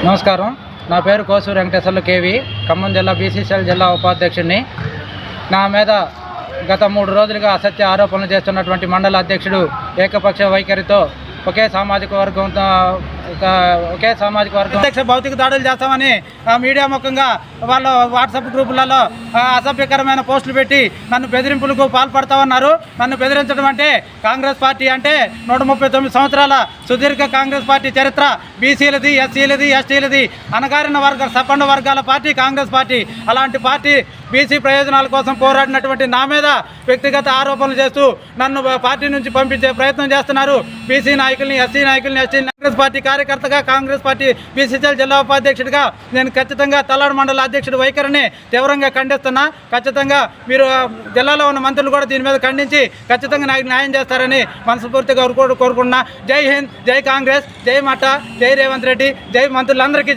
నమస్కారం. నా పేరు కోసూరు వెంకటేశ్వర్లు కేవి, ఖమ్మం జిల్లా బీసీసీఎల్ జిల్లా ఉపాధ్యక్షుడిని. నా మీద గత 3 రోజులుగా అసత్య ఆరోపణలు చేస్తున్నటువంటి మండల అధ్యక్షుడు ఏకపక్ష వైఖరితో ఒకే సామాజిక వర్గం అధ్యక్ష భౌతిక దాడులు చేస్తామని మీడియా ముఖంగా వాళ్ళ వాట్సాప్ గ్రూపులలో అసభ్యకరమైన పోస్టులు పెట్టి నన్ను బెదిరింపులకు పాల్పడతామన్నారు. నన్ను బెదిరించడం అంటే కాంగ్రెస్ పార్టీ అంటే 139 సంవత్సరాల సుదీర్ఘ కాంగ్రెస్ పార్టీ చరిత్ర, బీసీలది, ఎస్సీలది, ఎస్టీలది, అణగారిన సపండ వర్గాల పార్టీ కాంగ్రెస్ పార్టీ. అలాంటి పార్టీ బీసీ ప్రయోజనాల కోసం పోరాడినటువంటి నా మీద వ్యక్తిగత ఆరోపణలు చేస్తూ నన్ను పార్టీ నుంచి పంపించే ప్రయత్నం చేస్తున్నారు. బీసీ నాయకుల్ని, ఎస్సీ నాయకుల్ని, ఎస్టీ కాంగ్రెస్ పార్టీ కార్యకర్తగా, కాంగ్రెస్ పార్టీ బీసీసీఎల్ జిల్లా ఉపాధ్యక్షుడిగా నేను ఖచ్చితంగా తల్లాడు మండల అధ్యక్షుడి వైఖరిని తీవ్రంగా ఖండిస్తున్నా. ఖచ్చితంగా మీరు జిల్లాలో ఉన్న మంత్రులు కూడా దీని మీద ఖండించి ఖచ్చితంగా నాకు న్యాయం చేస్తారని మనస్ఫూర్తిగా కోరుకుంటున్నా. జై హింద్, జై కాంగ్రెస్, జై మట్టా, జై రేవంత్ రెడ్డి, జై మంత్రులందరికీ.